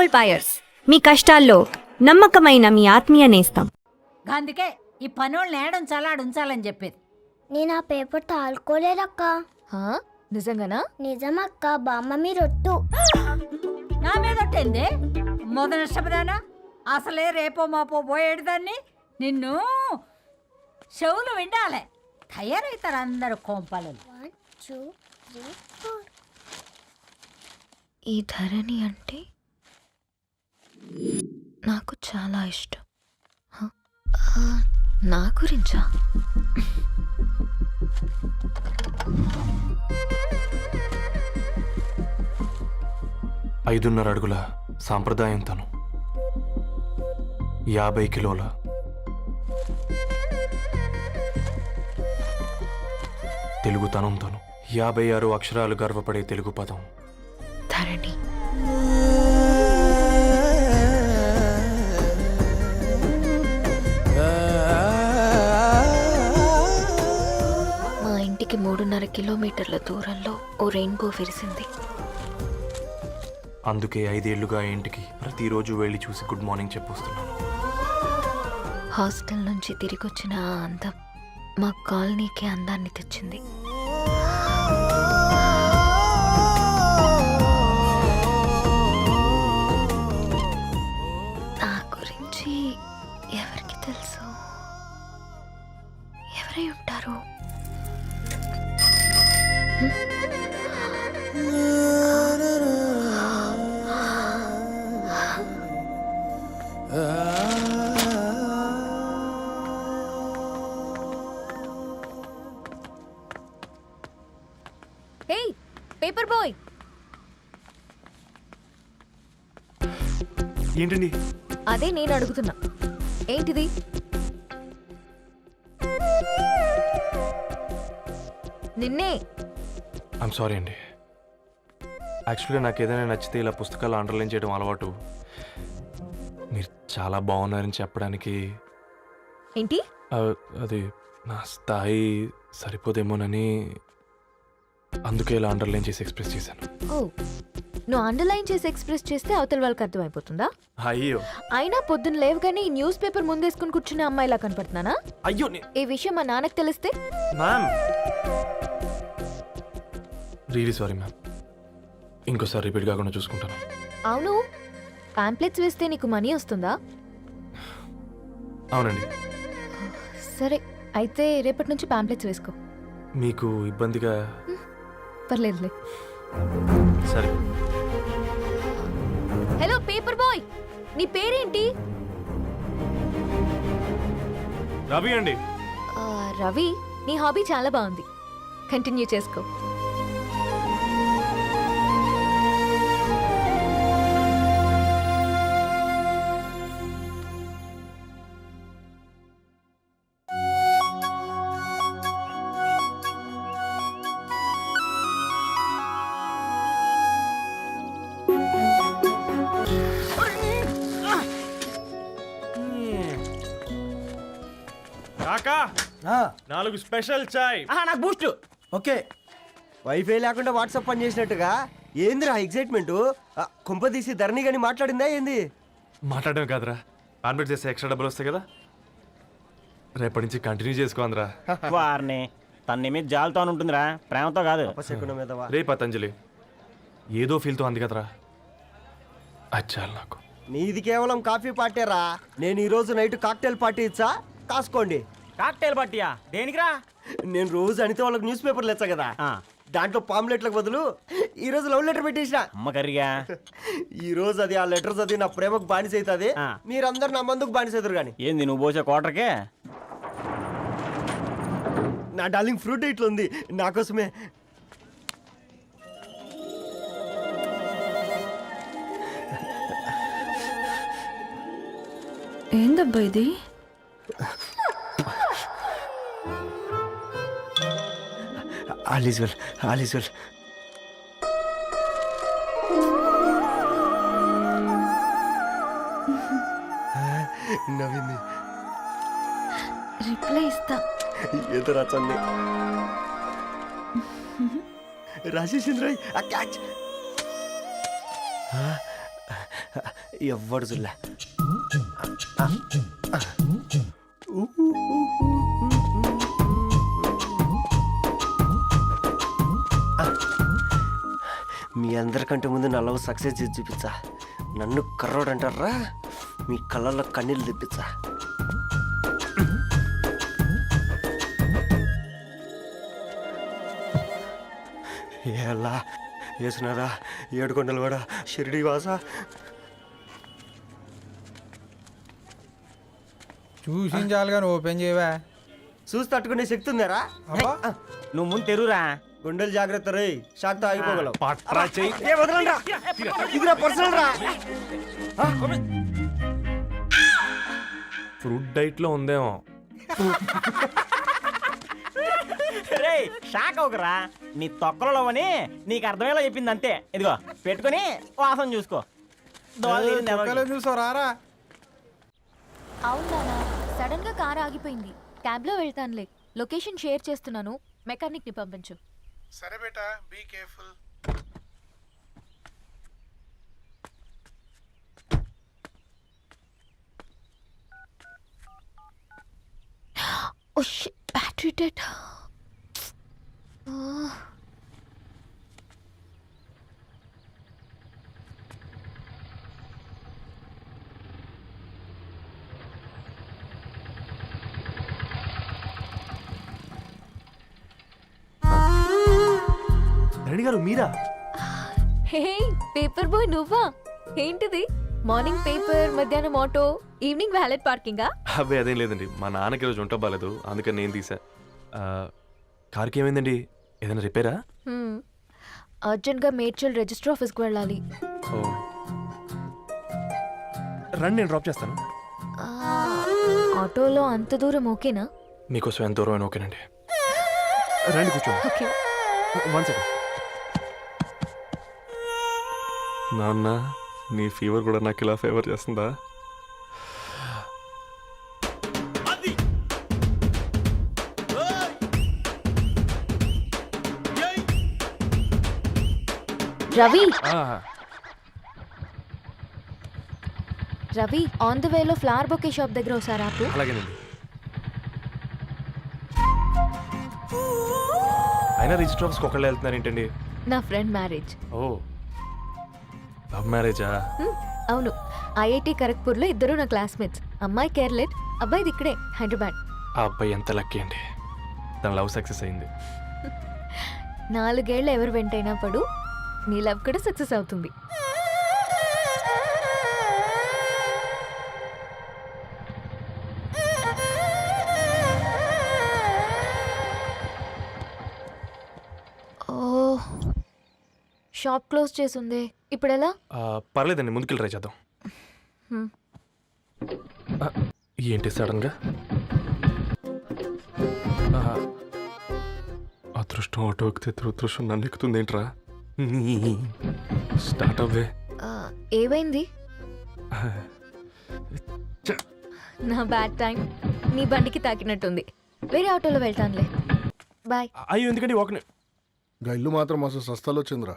Gold buyers, మీ కష్టాల్లో నమ్మకమైన మీ ఆత్మీయ నేస్తం. అందుకే ఈ పనోళ్ళని ఏడంచాలా ఉంచాలని చెప్పేది. నేను ఆ పేపర్ తాలుకోలేదక్క. నిజంగానా? నిజమక్క, బామ్మ మీరొట్టు. నా మీద ఒట్టేంది మొదటి నష్టపదానా? అసలే రేపో మాపో పోయేడు దాన్ని. నిన్ను చెవులు విండాలే, తయారవుతారు అందరు కోంపాలు. 1 2 3 4. ఈ ధరణి అంటే నాకు చాలా ఇష్టం. నా గురించా? ఐదున్నర అడుగుల సాంప్రదాయం తను, 50 కిలోల తెలుగుతనం తను, 56 అక్షరాలు గర్వపడే తెలుగు పదం ధరణి. మా ఇంటికి 3.5 కిలోమీటర్ల దూరంలో ఓ రెయిన్బో విరిసింది. అందుకే 5 ఏళ్లుగా ఇంటికి ప్రతిరోజు వెళ్ళి చూసి గుడ్ మార్నింగ్ చెప్పొస్తున్నాను. హాస్టల్ నుంచి తిరిగొచ్చిన ఆ అందం మా కాలనీకి అందాన్ని తెచ్చింది. నా గురించి ఎవరికి తెలుసు? ఎవరై ఉంటారు? హేయ్ పేపర్ బాయ్, ఏంటండి? అదే నేను అడుగుతున్నా, ఏంటిది? నిన్నే. ఐమ్ సారీ అండి. యాక్చువల్గా నాకు ఏదైనా నచ్చితే ఇలా పుస్తకాలు అండర్లైన్ చేయడం అలవాటు. మీరు చాలా బాగున్నారని చెప్పడానికి ఏంటి? అది నా స్థాయి సరిపోదేమోనని అందుకే ఇలా అండర్లైన్ చేసి ఎక్స్ప్రెస్ చేశాను. ఓ, నువ్వు అండర్లైన్ చేసి ఎక్స్ప్రెస్ చేస్తే అవతల వాళ్ళకి అర్థమైపోతుందా? అయ్యో, అయినా పొద్దున్న లేవగానే ఈ న్యూస్ పేపర్ ముందేసుకుని కూర్చునే అమ్మాయిలా కనపడుతున్నానా? అయ్యో ఈ విషయం మా నాన్నకు తెలిస్తే? Ma'am, really sorry ma'am. ఇంకోసారి రిపీట్ కాకుండా చూసుకుంటాను. అవును, పాంప్లెట్స్ వేస్తే నీకు మనీ వస్తుందా? అవునండి. సరే, అయితే రేపటి నుంచి పాంప్లెట్స్ వేసుకో. మీకు ఇబ్బందిగా? పర్లేదులే. సరే. హలో పేపర్ బాయ్, నీ పేరేంటి? రవి అండి. రవి, నీ హాబీ చాలా బాగుంది, కంటిన్యూ చేసుకో. కాకా, 4 స్పెషల్ చాయ్. నాకు బూస్ట్. ఓకే, వైఫై లేకుండా వాట్సాప్ పని చేసినట్టుగా ఏందిరా ఎగ్జైట్మెంట్? కుంప తీసి ధరణి గాని మాట్లాడిందా ఏంది? మాట్లాడడం కాదురా, కాన్వర్ట్ చేస్తే ఎక్స్ట్రా డబ్బులు వస్తాయి కదా, రేపటి నుంచి కంటిన్యూ చేసుకో అందరా. వారిని తన మీద జాలతో ఉంటుందిరా, ప్రేమతో కాదు. రే పతంజలి, ఏదో ఫీల్తో అంది కదరా, అచ్చాలి నాకు. నీది కేవలం కాఫీ పార్టీరా. నేను ఈ రోజు నైట్ కాక్టైల్ పార్టీ ఇచ్చా, కాసుకోండి. కాక్టైల్ పార్టీయా? దేనికిరా? నేను రోజు అనితే వాళ్ళకి న్యూస్ పేపర్లు ఇచ్చా కదా, దాంట్లో పాంప్లెట్లకు బదులు ఈ రోజు లవ్ లెటర్ పెట్టేసిన. అమ్మ కర్రీగా. ఈ రోజు అది ఆ లెటర్ చదివి నా ప్రేమకు బానిస అవుతుంది, మీరందరు నా మందుకు బానిస అవుతారు. కానీ ఏంది నువ్వు పోసే క్వార్టర్కే? నా డార్లింగ్ ఫ్రూట్ ఇట్లా ఉంది నా కోసమే. ఏందబ్బా ఇది? All is well, all is well. నవ్వింది. రిప్లై ఇస్తా. ఏదో రచండి. రాజేష్ ఇంద్రాయ్, ఆ క్యాచ్. ఎవ్వడు జుల్లా మీ అందరికంటే ముందు నా లవ్ సక్సెస్ చేసి చూపించా. నన్ను కర్రోడు అంటారా, మీ కళ్ళల్లో కన్నీళ్ళు తెప్పించా. ఎలా వేసినారా ఏడుకొండలు కూడా షిరిడి వాస. చూసించాలి కానీ ఓపెన్ చేయవా? చూసి తట్టుకునే శక్తి ఉందారా? నువ్వు ముందు తెరురా. గుండెలు జాగ్రత్త రే, షాక్తో ఆగిపోగలవు. పట్రా చెయ్యి. ఏ వదలండ్రా. ఇదిరా పర్సనల్ రా. ఫ్రూట్ డైట్లో ఉందేమో. రే షాక్ అవకరా, నీ తొక్కలలో అని నీకు అర్థమయ్యేలా చెప్పింది అంతే. ఇదిగో పెట్టుకొని వాసన చూసుకో. దోవలో తీరింది ఎవరికి? చూసావు రారా? అవునా, సడన్ గా కార్ ఆగిపోయింది. క్యాబ్ లో వెళ్తానులే. లొకేషన్ షేర్ చేస్తున్నాను, మెకానిక్ ని పంపించు. సరే బేటా, be careful. Oh shit, battery dead. Dharani గారు మీరా? హే పేపర్ బాయ్, నువ్వా? ఏంటిది? మార్నింగ్ పేపర్, మధ్యాహ్నం ఆటో, ఈవినింగ్ వ్యాలెట్ పార్కింగా? అబ్బాయి అదేం లేదండి, మా నాన్నకి రోజు ఉంట బాగాలేదు, అందుకని నేను తీసా. కార్కి ఏమైందండి? ఏదైనా రిపేరా? అర్జెంట్గా మేడ్చల్ రిజిస్టర్ ఆఫీస్కి వెళ్ళాలి. ఓ రండి, నేను డ్రాప్ చేస్తాను. ఆటోలో అంత దూరం ఓకేనా? మీకోసం ఎంత దూరం అయినా ఓకేనండి. రండి కూర్చోండి. ఓకే. 1 సెకండ్. నాన్న, నీ ఫీవర్ కూడా నాకు ఇలా ఫేవర్ చేస్తుందా? రవి, రవి ఆన్ ద వేలో ఫ్లవర్ బొకే షాప్ దగ్గర ఒకసారి ఆపు. అలాగేనండి. అయినా రిజిస్టర్ ఆఫీస్కి ఒకళ్ళు వెళ్తున్నారు ఏంటండి? నా ఫ్రెండ్ మ్యారేజ్. ఓ, లవ్ మ్యారేజా? అవును, ఐఐటి ఖరగ్పూర్లో ఇద్దరు నా క్లాస్మేట్స్. అమ్మాయి కేర్లెట్, అబ్బాయిది ఇక్కడే హైదరాబాద్. ఆ అబ్బాయి ఎంత లక్కీ అండి, తన లవ్ సక్సెస్ అయింది. 4 ఏళ్ళు ఎవరు వెంటైనా పడు, నీ లవ్ కూడా సక్సెస్ అవుతుంది. ఓ, షాప్ క్లోజ్ చేసింది, ఇప్పుడు ఎలా? పర్లేదండి, ముందుకెళ్ళి ట్రై చేద్దాం. ఏంటి సడన్గా? అదృష్టం ఆటో ఎక్కితే దురదృష్టం నన్ను ఎక్కుతుంది ఏంట్రా? స్టార్ట్ అవ్వే. ఏమైంది? నా బ్యాడ్ టైం నీ బండికి తాకినట్టుంది. వేరే ఆటోలో వెళ్తానులే, బాయ్. అయ్యో ఎందుకండి ఒక ఇల్లు మాత్రం మస్తు సస్తాలో వచ్చిందిరా.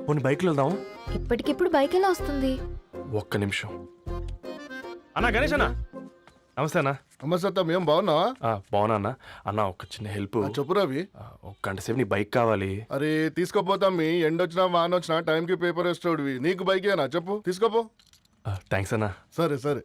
పోనీ బైక్లో వెళ్దాం. ఇప్పటికిప్పుడు బైక్ ఎలా వస్తుంది? ఒక్క నిమిషం. అన్నా గణేష్ అన్న, నమస్తే అన్న. నమస్తే, ఏం బాగున్నావా? బాగున్నా అన్న. అన్న ఒక చిన్న హెల్ప్. చెప్పు రవి. ఒక గంట సేపు నీ బైక్ కావాలి. అరే తీసుకోపోతాం, మీ ఎండొచ్చినా వాన వచ్చినా టైంకి పేపర్ వేస్తాడువి. నీకు బైకేనా చెప్పు, తీసుకోపో. థ్యాంక్స్ అన్న. సరే సరే.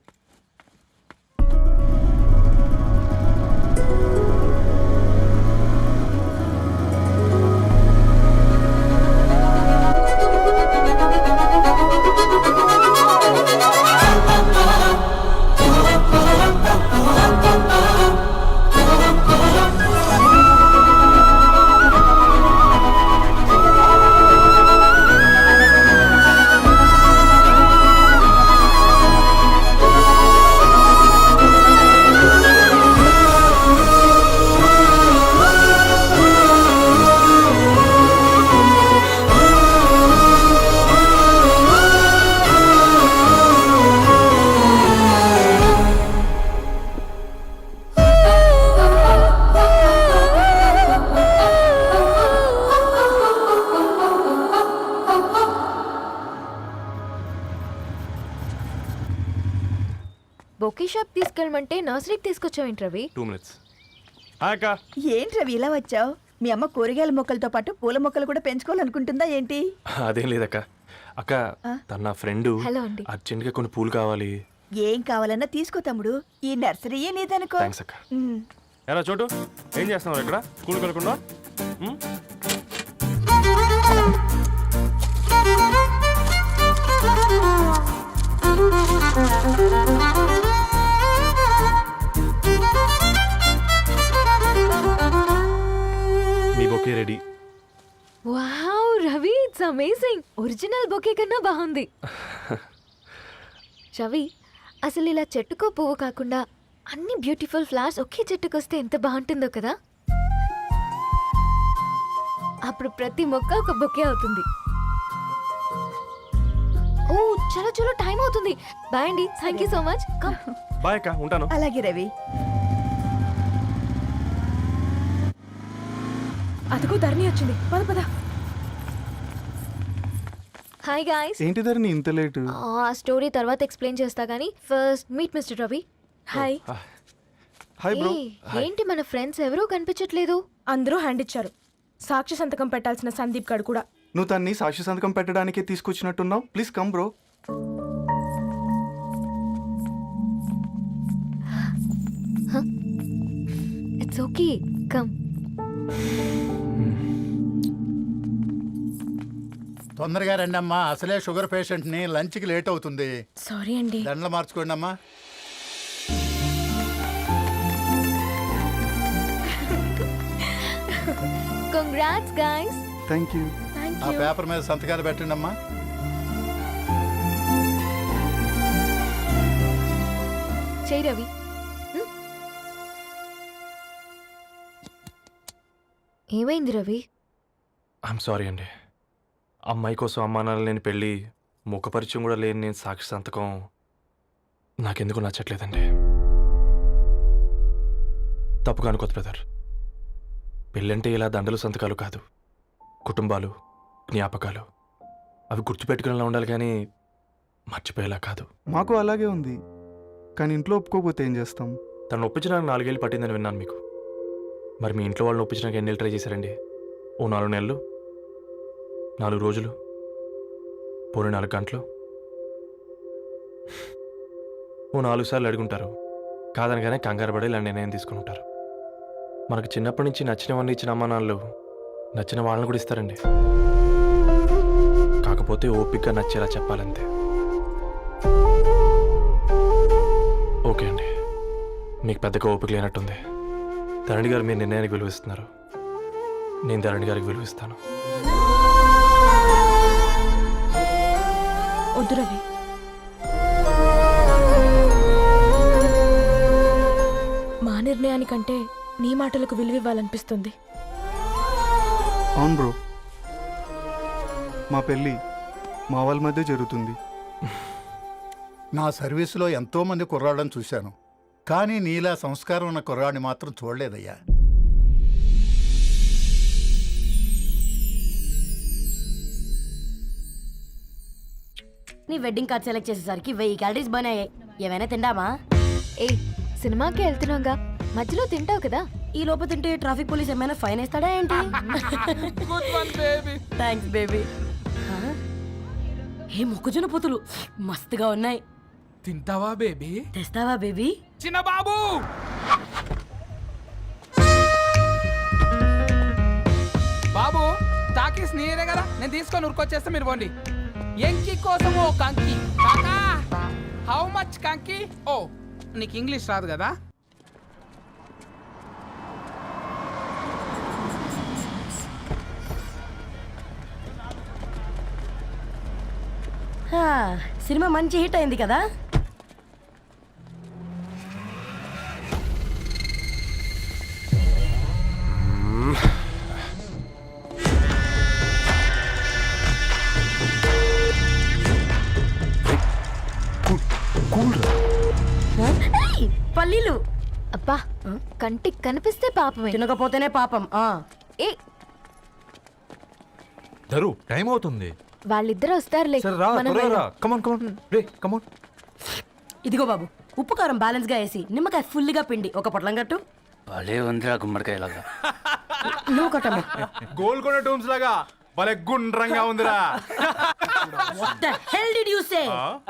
బొకే షాప్ తీసుకెళ్ళమంటే నర్సరీకి తీసుకొచ్చావేంటి రవి? 2 minutes. హాయ్ అక్క. ఏంటి రవి ఇలా వచ్చావు? మీ అమ్మ కూరగాయల మొక్కలతో పాటు పూల మొక్కలు కూడా పెంచుకోవాలనుకుంటుందా ఏంటి? అదేం లేదక్క. అక్క తన నా ఫ్రెండ్ హలో అండి. అర్జెంట్గా కొన్ని పూలు కావాలి. ఏం కావాలన్నా తీసుకో తమ్ముడు, ఈ నర్సరీయే నీదనుకో. థ్యాంక్స్ అక్క. ఎలా చోటు ఏం చేస్తున్నావు ఇక్కడ? స్కూల్కి వెళ్ళకుండా? మీ bouquet ready. Wow Ravi, it's amazing. Original bouquet కన్నా బాగుంది. రవి, అసలు ఇలా చెట్టుకో పువ్వు కాకుండా అన్ని బ్యూటిఫుల్ ఫ్లవర్స్ ఒకే చెట్టుకు వస్తే ఎంత బాగుంటుందో కదా. అప్పుడు ప్రతి మొక్క ఒక బొకే అవుతుంది. ఓ చలో చలో, టైం అవుతుంది. బాయ్ అండి, thank you so much. Come. Bye అక్క, ఉంటాను. అలాగే రవి. అదిగో ధరణి వచ్చింది, పద పద. Hi guys. ఏంటి ధరణి ఇంత లేటు? ఆ స్టోరీ తర్వాత ఎక్స్ప్లెయిన్ చేస్తా గానీ first meet mister Ravi. Hi. Hi bro. ఏంటి మన ఫ్రెండ్స్ ఎవరూ కనిపించట్లేదు? అందరూ హ్యాండ్ ఇచ్చారు. సాక్షి సంతకం పెట్టాల్సిన సందీప్ గడు కూడా. నువ్వు తన్ని సాక్షి సంతకం పెట్టడానికే తీసుకొచ్చినట్టున్నావు. Please come bro. It's okay, come. తొందరగా రండి అమ్మా, అసలే షుగర్ పేషెంట్ ని, లంచ్ కి లేట్ అవుతుంది. సారీ అండి. దండలు మార్చుకోండి అమ్మా. Congrats guys. Thank you. ఆ పేపర్ మీద సంతకాలు పెట్టండి అమ్మా. చెయ్ రవి. ఏమైంది రవి? ఐఎమ్ సారీ అండి. అమ్మాయి కోసం అమ్మా నాన్న లేని పెళ్ళి, ముఖపరిచయం కూడా లేని నేను సాక్షి సంతకం నాకెందుకు నచ్చట్లేదండి. తప్పుగా అనుకోదు బ్రదర్. పెళ్ళంటే ఇలా దండలు సంతకాలు కాదు, కుటుంబాలు, జ్ఞాపకాలు. అవి గుర్తుపెట్టుకునేలా ఉండాలి కానీ మర్చిపోయేలా కాదు. మాకు అలాగే ఉంది, కానీ ఇంట్లో ఒప్పుకోకపోతే ఏం చేస్తాం? తను ఒప్పించడానికి 4 ఏళ్ళు పట్టిందని విన్నాను మీకు. మరి మీ ఇంట్లో వాళ్ళని ఒప్పించడానికి ఎన్ని ఏళ్ళు ట్రై చేశారండి? ఓ 4 నెలలు, 4 రోజులు, పోనీ 4 గంటలు, ఓ 4 సార్లు అడుగుంటారు. కాదనగానే కంగారు పడి ఇలా నిర్ణయం తీసుకుని ఉంటారు. మనకు చిన్నప్పటి నుంచి నచ్చినవన్నీ ఇచ్చిన అమ్మానాళ్ళు నచ్చిన వాళ్ళని కూడా ఇస్తారండి. కాకపోతే ఓపికగా నచ్చేలా చెప్పాలంతే. ఓకే అండి, మీకు పెద్దగా ఓపిక లేనట్టుంది. ధరణి గారు మీ నిర్ణయానికి విలువిస్తున్నారు, నేను ధరణి గారికి విలువిస్తాను. వద్దు రవి. మా నిర్ణయానికంటే నీ మాటలకు విలువివ్వాలనిపిస్తుంది. అవును బ్రో, మా పెళ్ళి మా వాళ్ళ మధ్య జరుగుతుంది. నా సర్వీసులో ఎంతో మంది కుర్రాళ్ళని చూశాను, కానీ నీలా సంస్కారం ఉన్న కుర్రాడిని మాత్రం చూడలేదయ్యా. నీ వెడ్డింగ్ కార్డ్ సెలెక్ట్ చేసేసరికి 1000 క్యాలరీస్ బర్న్ అయ్యాయి. ఏమైనా తిండామా? ఏ సినిమాకి వెళ్తున్నాగా, మధ్యలో తింటావు కదా. ఈ లోపు తింటే ట్రాఫిక్ పోలీస్ ఏమైనా ఫైన్ వేస్తాడా ఏంటి? Thanks baby. ఏ మొక్కజొన్న పొతులు మస్తుగా ఉన్నాయి. తింటావా బేబీ? తెస్తావా బేబీ? చిన్న బాబు, బాబు తాకీస్ నీరే కదా, నేను తీసుకొని ఉరికొచ్చేస్తే మీరు పోండి. ఎంకి కోసం ఓ కంకి. కాకా హౌ మచ్ కంకి? ఓ నీకు ఇంగ్లీష్ రాదు కదా. సినిమా మంచి హిట్ అయింది కదా. పల్లీలు అబ్బా, కంటికి కనిపిస్తే పాపమే, తినకపోతేనే పాపం. ఏ ధరు, టైం అవుతుంది. వాళ్ళిద్దరూ వస్తారులే. మనం వెళ్దాం. కమాన్ కమాన్ రే కమాన్. ఇదిగో బాబు, ఉప్పు కారం బ్యాలెన్స్ గా వేసి నిమ్మకాయ ఫుల్ గా పిండి ఒక పొట్లం కట్టు. భలే ఉందిరా గుమ్మడికాయలాగా. నువ్వు కట్టమ్మా. గోల్కొండ టూమ్స్ లాగా భలే గుండ్రంగా ఉందిరా. What the hell did you say?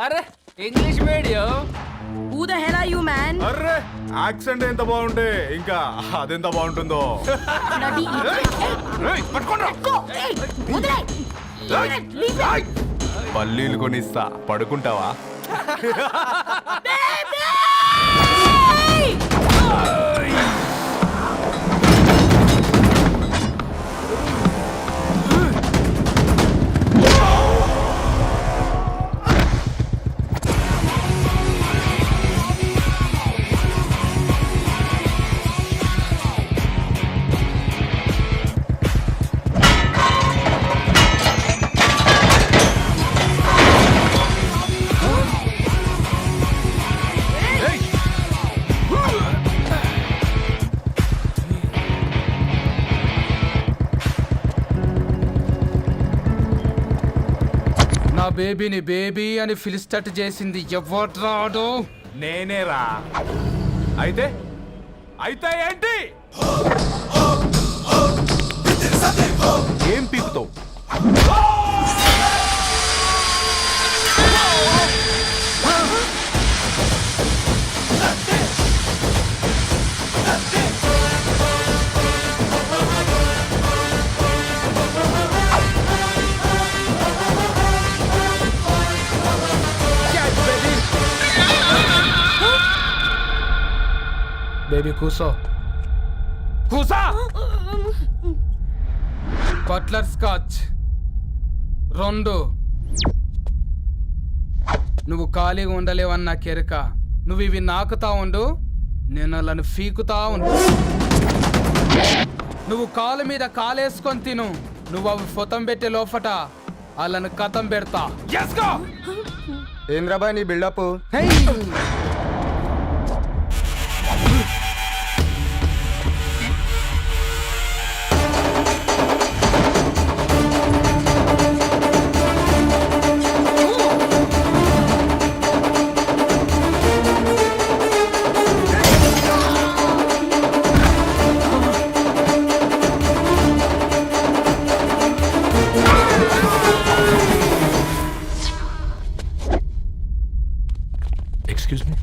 అరే English medium. Who the hell are you, man? Array accent ఎంత బాగుంటే ఇంకా అదెంత బాగుంటుందో. Bloody idiot. Go. Hey, వదిలేయ్. Leave it. పల్లీలు కొనిస్తా, పడుకుంటావా? నా బేబీని బేబీ అని ఫిలిస్టట్ చేసింది ఎవడ్రాడు? నేనేరా. అయితే అయితే ఏంటి? ఏం పీకుతావు? బేబీ కూసో. కూసా. Butler scotch 2. నువ్వు ఖాళీగా ఉండలేవన్న కెరక. నువ్వు ఇవి నాకుతా ఉండు, నేను వాళ్ళని ఫీకుతా ఉండు. నువ్వు కాలు మీద కాలేసుకొని తిను. నువ్వు అవి ఫొతం పెట్టే లోపట వాళ్ళని కథం పెడతా. ఏంద్రాబాయ్ నీ బిల్డప్? Excuse me.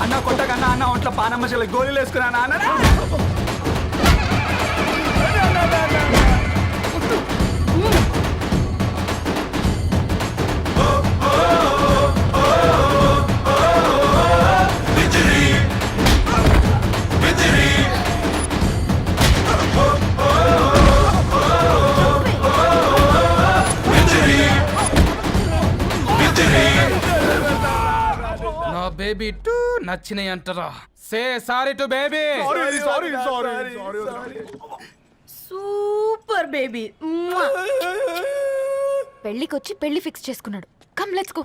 అన్న కొట్టకన్నా అన్న ఒంట్లో పానమ్మ చెల్లి గోళీలు వేసుకున్నా అన్న. నా బేబీ టూ నచ్చినాయి అంటారా? Say sorry to baby. Super baby. పెళ్ళికొచ్చి పెళ్లి ఫిక్స్ చేసుకున్నాడు. Come let's go.